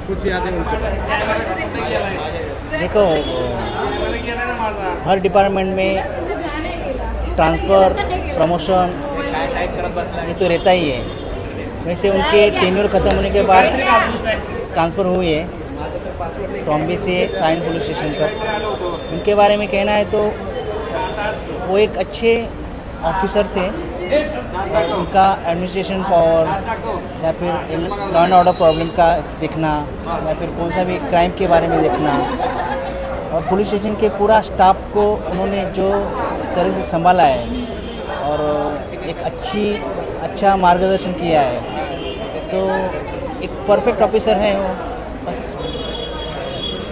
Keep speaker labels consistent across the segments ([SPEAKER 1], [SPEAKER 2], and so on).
[SPEAKER 1] कुछ यादें उनके
[SPEAKER 2] देखो, हर डिपार्टमेंट में ट्रांसफ़र, प्रमोशन ये तो रहता ही है। वैसे उनके टेन्योर ख़त्म होने के बाद ट्रांसफ़र हुई है ट्रॉम्बे से साइन पुलिस स्टेशन तक। उनके बारे में कहना है तो वो एक अच्छे ऑफिसर थे। उनका एडमिनिस्ट्रेशन पावर या फिर लॉ एंड ऑर्डर प्रॉब्लम का देखना या फिर कौन सा भी क्राइम के बारे में देखना, और पुलिस स्टेशन के पूरा स्टाफ को उन्होंने जो तरह से संभाला है और एक अच्छा मार्गदर्शन किया है, तो एक परफेक्ट ऑफिसर है वो। बस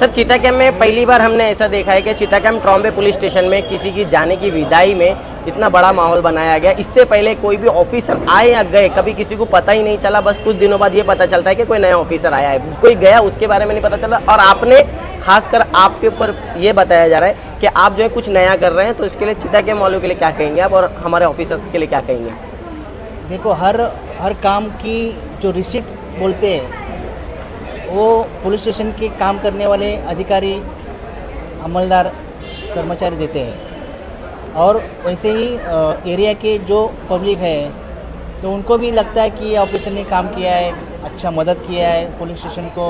[SPEAKER 3] सर, चीता कैम्प में पहली बार हमने ऐसा देखा है कि चीता कैम्प ट्रॉम्बे पुलिस स्टेशन में किसी की जाने की विदाई में इतना बड़ा माहौल बनाया गया। इससे पहले कोई भी ऑफिसर आए या गए कभी किसी को पता ही नहीं चला। बस कुछ दिनों बाद ये पता चलता है कि कोई नया ऑफिसर आया है, कोई गया उसके बारे में नहीं पता चला। और आपने खासकर आपके ऊपर ये बताया जा रहा है कि आप जो है कुछ नया कर रहे हैं, तो इसके लिए चीता कैम्प वालों के लिए क्या कहेंगे आप, और हमारे ऑफिसर्स के लिए क्या कहेंगे?
[SPEAKER 2] देखो, हर काम की जो रिसिप्ट बोलते हैं वो पुलिस स्टेशन के काम करने वाले अधिकारी, अमलदार, कर्मचारी देते हैं। और वैसे ही एरिया के जो पब्लिक है तो उनको भी लगता है कि ये ऑफिसर ने काम किया है, अच्छा मदद किया है, पुलिस स्टेशन को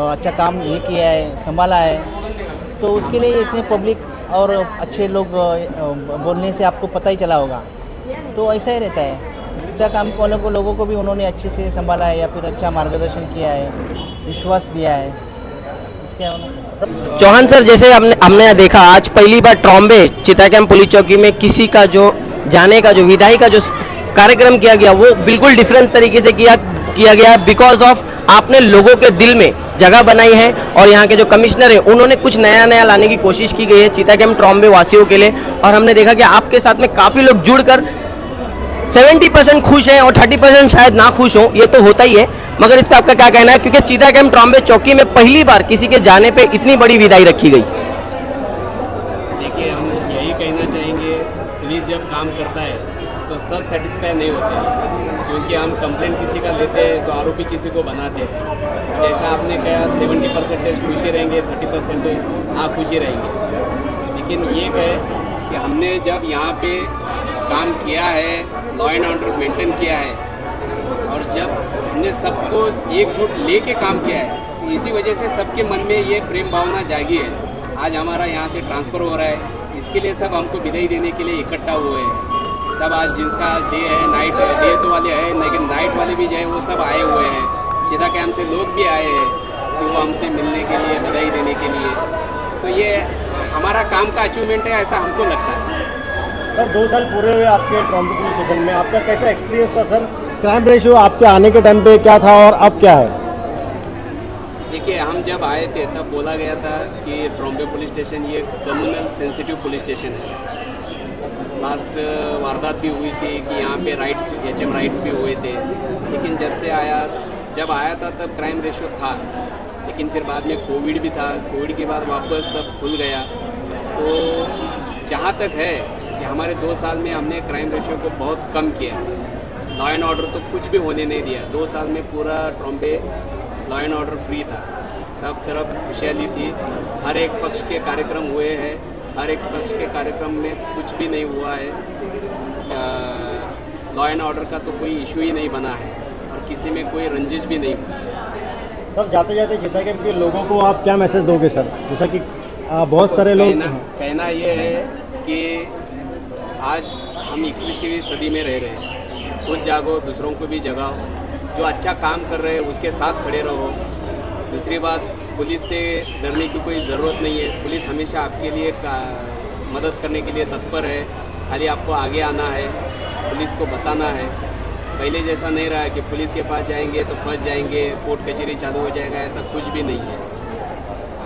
[SPEAKER 2] अच्छा काम ये किया है, संभाला है। तो उसके लिए इसमें पब्लिक और अच्छे लोग बोलने से आपको पता ही चला होगा। तो ऐसा ही रहता है। चीता कैम्प वालों को, लोगों को भी उन्होंने अच्छे से संभाला है या फिर अच्छा मार्गदर्शन किया है, विश्वास दिया है। इसके
[SPEAKER 3] चौहान सर, जैसे हमने देखा आज पहली बार ट्रॉम्बे चीता कैम्प पुलिस चौकी में किसी का जो जाने का, जो विदाई का जो कार्यक्रम किया गया, वो बिल्कुल डिफरेंस तरीके से किया गया बिकॉज ऑफ आपने लोगों के दिल में जगह बनाई है। और यहाँ के जो कमिश्नर हैं उन्होंने कुछ नया लाने की कोशिश की गई है चीता कैम्प ट्रॉम्बे वासियों के लिए। और हमने देखा कि आपके साथ में काफ़ी लोग जुड़कर 70% खुश हैं और 30% शायद ना खुश हों, ये तो होता ही है। मगर इस पर आपका क्या कहना है, क्योंकि चीता कैम्प ट्रॉम्बे चौकी में पहली बार किसी के जाने पे इतनी बड़ी विदाई रखी गई?
[SPEAKER 4] देखिए, हम यही कहना चाहेंगे, पुलिस जब काम करता है तो सब सेटिस्फाई नहीं होते, क्योंकि हम कंप्लेंट किसी का लेते हैं तो आरोपी किसी को बनाते हैं। जैसा आपने कहा 70% खुशी रहेंगे, 30% आप खुशी रहेंगे। लेकिन ये कहे कि हमने जब यहाँ पे काम किया है, लॉ एंड ऑर्डर मेंटेन किया है, और जब हमने सबको एकजुट लेके काम किया है, तो इसी वजह से सबके मन में ये प्रेम भावना जागी है। आज हमारा यहाँ से ट्रांसफ़र हो रहा है, इसके लिए सब हमको विदाई देने के लिए इकट्ठा हुए हैं। सब आज जिसका डे है, नाइट है, डे तो वाले हैं लेकिन नाइट वाले भी जो है वो सब आए हुए हैं। चीता कैम्प से लोग भी आए हैं कि वो हमसे मिलने के लिए, विदाई देने के लिए। तो ये हमारा काम का अचीवमेंट है, ऐसा हमको लगता है।
[SPEAKER 5] सर, 2 साल पूरे हुए आपके ट्रॉम्बे पुलिस स्टेशन में, आपका कैसा एक्सपीरियंस था सर? क्राइम रेशियो आपके आने के टाइम पे क्या था और अब क्या है?
[SPEAKER 4] देखिए, हम जब आए थे तब बोला गया था कि ट्रॉम्बे पुलिस स्टेशन ये कम्युनल सेंसिटिव पुलिस स्टेशन है। लास्ट वारदात भी हुई थी कि यहाँ पे राइट्स, HM राइट्स भी हुए थे। लेकिन जब आया था तब क्राइम रेशियो था, लेकिन फिर बाद में कोविड भी था। कोविड के बाद वापस सब खुल गया। तो जहाँ तक है कि हमारे 2 साल में हमने क्राइम रेशियो को बहुत कम किया। लॉ एंड ऑर्डर तो कुछ भी होने नहीं दिया। 2 साल में पूरा Trombay law and order free था, सब तरफ खुशहाली थी। हर एक पक्ष के कार्यक्रम हुए हैं, हर एक पक्ष के कार्यक्रम में कुछ भी नहीं हुआ है। लॉ एंड ऑर्डर का तो कोई इशू ही नहीं बना है और किसी में कोई रंजिश भी नहीं हुई।
[SPEAKER 5] सर, जाते जाते चीता कैम्प के लोगों को आप क्या मैसेज दोगे सर? जैसा कि बहुत सारे लोग
[SPEAKER 4] कहना ये है कि आज हम 21वीं सदी में रह रहे हैं। खुद जागो, दूसरों को भी जगाओ। जो अच्छा काम कर रहे हैं उसके साथ खड़े रहो। दूसरी बात, पुलिस से डरने की कोई ज़रूरत नहीं है। पुलिस हमेशा आपके लिए मदद करने के लिए तत्पर है। खाली आपको आगे आना है, पुलिस को बताना है। पहले जैसा नहीं रहा है कि पुलिस के पास जाएंगे तो फंस जाएंगे, कोर्ट कचहरी चालू हो जाएगा, ऐसा कुछ भी नहीं है।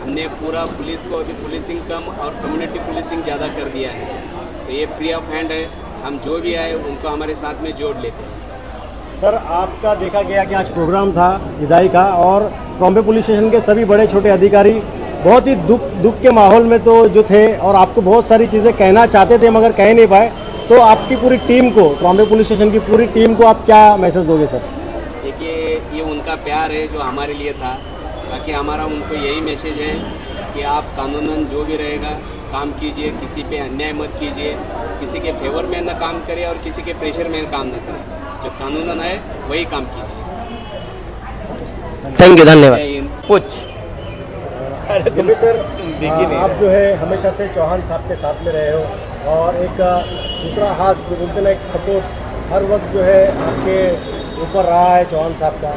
[SPEAKER 4] हमने पूरा पुलिस को अभी पुलिसिंग कम और कम्युनिटी पुलिसिंग ज़्यादा कर दिया है। तो ये फ्री ऑफ हैंड है। हम जो भी आए उनको हमारे साथ में जोड़ लेते हैं।
[SPEAKER 5] सर, आपका देखा गया कि आज प्रोग्राम था विदाई का, और ट्रॉम्बे पुलिस स्टेशन के सभी बड़े छोटे अधिकारी बहुत ही दुख के माहौल में तो जो थे, और आपको बहुत सारी चीज़ें कहना चाहते थे मगर कह नहीं पाए। तो आपकी पूरी टीम को, ट्रॉम्बे पुलिस स्टेशन की पूरी टीम को आप क्या मैसेज दोगे सर?
[SPEAKER 4] देखिए, ये उनका प्यार है जो हमारे लिए था। बाकी हमारा उनको यही मैसेज है कि आप कानूनन जो भी रहेगा काम कीजिए, किसी पे अन्याय मत कीजिए, किसी के फेवर में न काम करें और किसी के प्रेशर में काम न करें, जो कानूनन है वही काम कीजिए।
[SPEAKER 3] थैंक यू, धन्यवाद।
[SPEAKER 4] जय हिंद।
[SPEAKER 3] कुछ
[SPEAKER 5] जी सर, आप जो है हमेशा से चौहान साहब के साथ में रहे हो और एक दूसरा हाथ जो बोलते ना, एक सपोर्ट हर वक्त जो है आपके ऊपर रहा है चौहान साहब का,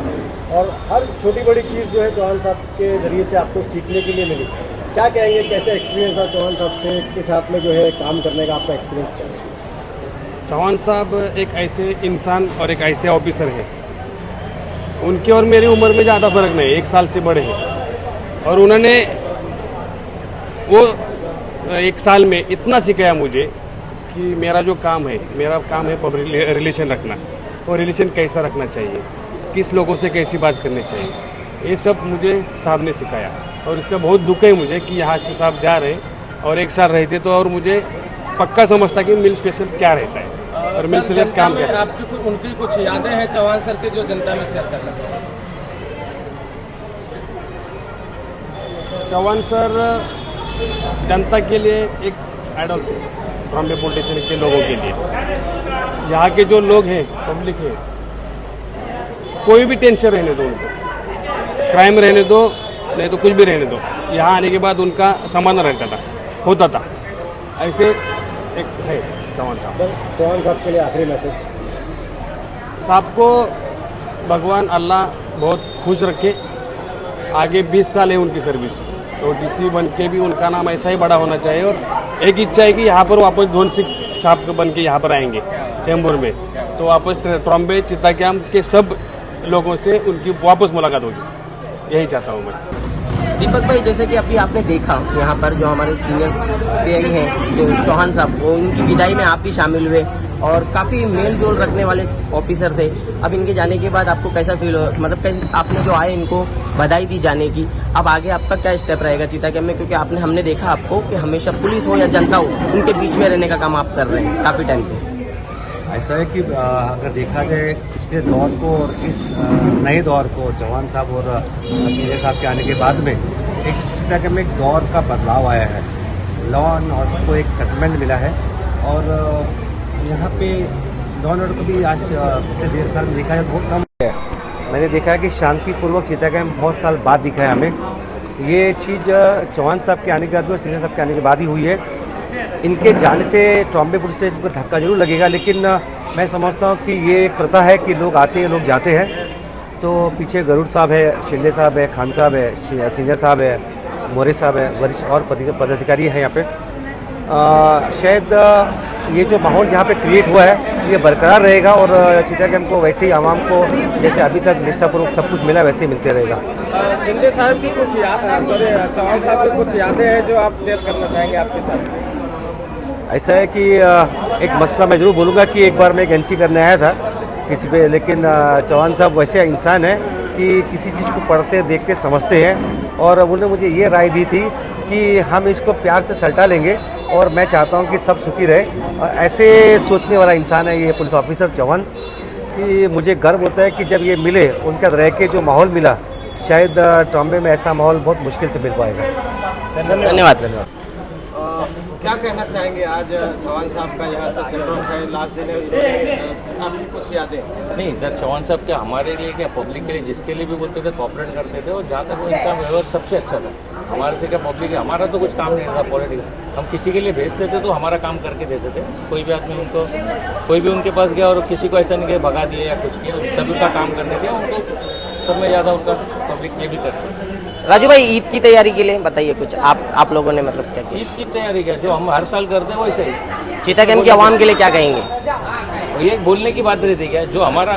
[SPEAKER 5] और हर छोटी बड़ी चीज़ जो है चौहान साहब के ज़रिए से आपको सीखने के लिए मिली। क्या कहेंगे, कैसे एक्सपीरियंस था चौहान साहब से के साथ में जो है काम करने का, आपका एक्सपीरियंस क्या है?
[SPEAKER 1] चौहान साहब एक ऐसे इंसान और एक ऐसे ऑफिसर हैं, उनकी और मेरी उम्र में ज़्यादा फर्क नहीं है, 1 साल से बड़े हैं, और उन्होंने वो 1 साल में इतना सिखाया मुझे कि मेरा काम है पब्लिक रिलेशन रखना, और रिलेशन कैसा रखना चाहिए, किस लोगों से कैसी बात करनी चाहिए, ये सब मुझे साहब ने सिखाया। और इसका बहुत दुख है मुझे कि यहाँ से साहब जा रहे, और 1 साल रहते तो और मुझे पक्का समझता कि मिल स्पेशल क्या रहता है और मिल स्पेशल काम करता है।
[SPEAKER 6] आपकी उनकी कुछ यादें हैं चौहान सर की जो जनता में शेयर करना चाहते हैं?
[SPEAKER 1] चौहान सर जनता के लिए एक आइडल थे, ट्रॉम्बे पुलिस स्टेशन के लोगों के लिए। यहाँ के जो लोग हैं, पब्लिक है, कोई भी टेंशन रहने दो उनको, क्राइम रहने दो, नहीं तो कुछ भी रहने दो, यहाँ आने के बाद उनका समाधान रहता था, होता था। ऐसे एक है चौहान साहब।
[SPEAKER 5] चौहान साहब के लिए आखिरी मैसेज?
[SPEAKER 1] साहब को भगवान अल्लाह बहुत खुश रखे, आगे 20 साल है उनकी सर्विस, तो डीसी बन के भी उनका नाम ऐसा ही बड़ा होना चाहिए। और एक इच्छा है कि यहाँ पर वापस जोन 6 साहब बन के यहाँ पर आएंगे चैम्बर में, तो वापस ट्रॉम्बे चिता कैंप के सब लोगों से उनकी वापस मुलाकात होगी, यही चाहता हूँ मैं।
[SPEAKER 3] दीपक भाई, जैसे कि अभी आपने देखा यहाँ पर जो हमारे सीनियर पीआई हैं जो चौहान साहब, वो उनकी विदाई में आप भी शामिल हुए और काफ़ी मेल जोल रखने वाले ऑफिसर थे। अब इनके जाने के बाद आपको कैसा फील हो, मतलब कैसे आपने जो आए इनको बधाई दी जाने की, अब आगे आपका क्या स्टेप रहेगा चीता कैंप में? क्योंकि हमने देखा आपको कि हमेशा पुलिस हो या जनता हो, उनके बीच में रहने का काम आप कर रहे हैं काफ़ी टाइम से।
[SPEAKER 7] ऐसा है कि अगर देखा जाए पिछले दौर को और इस नए दौर को, जवान साहब और सीनियर साहब के आने के बाद में एक सीता कैंप में एक दौर का बदलाव आया है। लॉ एंड ऑर्डर को एक सेटलमेंट मिला है, और यहाँ पे लॉ एंड ऑर्डर को भी आज पिछले 1.5 साल में देखा है बहुत कम है। मैंने देखा है कि शांतिपूर्वक सीता कैंप बहुत साल बाद दिखा है हमें। ये चीज़ चौहान साहब के आने के बाद और सीनियर साहब के आने के बाद ही हुई है। इनके जाने से ट्रॉम्बे पुलिस स्टेशन को धक्का जरूर लगेगा, लेकिन मैं समझता हूँ कि ये एक प्रथा है कि लोग आते हैं लोग जाते हैं। तो पीछे गरुड़ साहब है, शिंदे साहब है, खान साहब है, सीनियर साहब है, मोरे साहब है, वरिष्ठ और पदाधिकारी हैं यहाँ पे। शायद ये जो माहौल यहाँ पे क्रिएट हुआ है ये बरकरार रहेगा, और चीता कैंप को वैसे ही आवाम को जैसे अभी तक निष्ठापूर्वक सब कुछ मिला वैसे ही मिलते रहेगा।
[SPEAKER 6] शिंदे साहब की कुछ चौहान साहब की कुछ यादें हैं जो आप शेयर करना चाहेंगे आपके साथ?
[SPEAKER 7] ऐसा है कि एक मसला मैं ज़रूर बोलूँगा कि एक बार मैं एक एनसी करने आया था किसी पे, लेकिन चौहान साहब वैसे इंसान है कि किसी चीज़ को पढ़ते देखते समझते हैं, और उन्होंने मुझे ये राय दी थी कि हम इसको प्यार से सल्टा लेंगे, और मैं चाहता हूँ कि सब सुखी रहे। और ऐसे सोचने वाला इंसान है ये पुलिस ऑफिसर चौहान, कि मुझे गर्व होता है कि जब ये मिले, उनका रह के जो माहौल मिला, शायद ट्रॉम्बे में ऐसा माहौल बहुत मुश्किल से मिल पाएगा।
[SPEAKER 3] धन्यवाद।
[SPEAKER 6] क्या कहना चाहेंगे आज चौहान साहब का यहाँ से सिंड्रोम का लास्ट दिन है, आपकी कुछ यादें?
[SPEAKER 8] नहीं सर, चौहान साहब क्या हमारे लिए क्या पब्लिक के लिए जिसके लिए भी बोलते थे कोऑपरेट करते थे, और जहाँ तक वो इनका व्यवहार सबसे अच्छा था। हमारे से क्या पब्लिक है, हमारा तो कुछ काम नहीं था पॉलिटिकल, हम किसी के लिए भेजते थे तो हमारा काम करके देते थे। कोई भी आदमी उनको, कोई भी उनके पास गया और किसी को ऐसा नहीं किया भगा दिया या कुछ किया, सभी का काम करने दिया उनको, सब में ज़्यादा उनका पब्लिक ये भी करते।
[SPEAKER 3] राजू भाई, ईद की तैयारी के लिए बताइए कुछ, आप लोगों ने मतलब क्या किया?
[SPEAKER 8] ईद की तैयारी क्या, जो हम हर साल करते हैं वैसे ही।
[SPEAKER 3] चीता कैंप की आवाम के लिए क्या कहेंगे?
[SPEAKER 8] ये बोलने की बात रहती है क्या, जो हमारा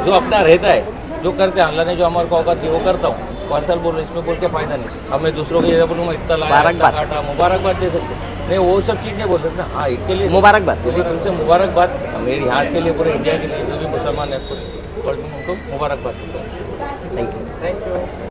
[SPEAKER 8] जो अपना रहता है, जो करते हैं, अल्लाह ने जो हमारे को औकात दी वो करता हूँ। हर साल बोल रहे, इसमें बोल के फायदा नहीं। अब मैं दूसरों को ये बोलूँगा इतना लाया, इतना काटा, मुबारकबाद दे सकते नहीं, वो सब चीज़ें बोल सकते। हाँ, ईद के लिए
[SPEAKER 3] मुबारकबाद,
[SPEAKER 8] उनसे मुबारकबाद मेरी यहाँ के लिए, पूरे इंडिया के लिए, जो भी मुसलमान है उनको मुबारकबाद।
[SPEAKER 3] Thank you.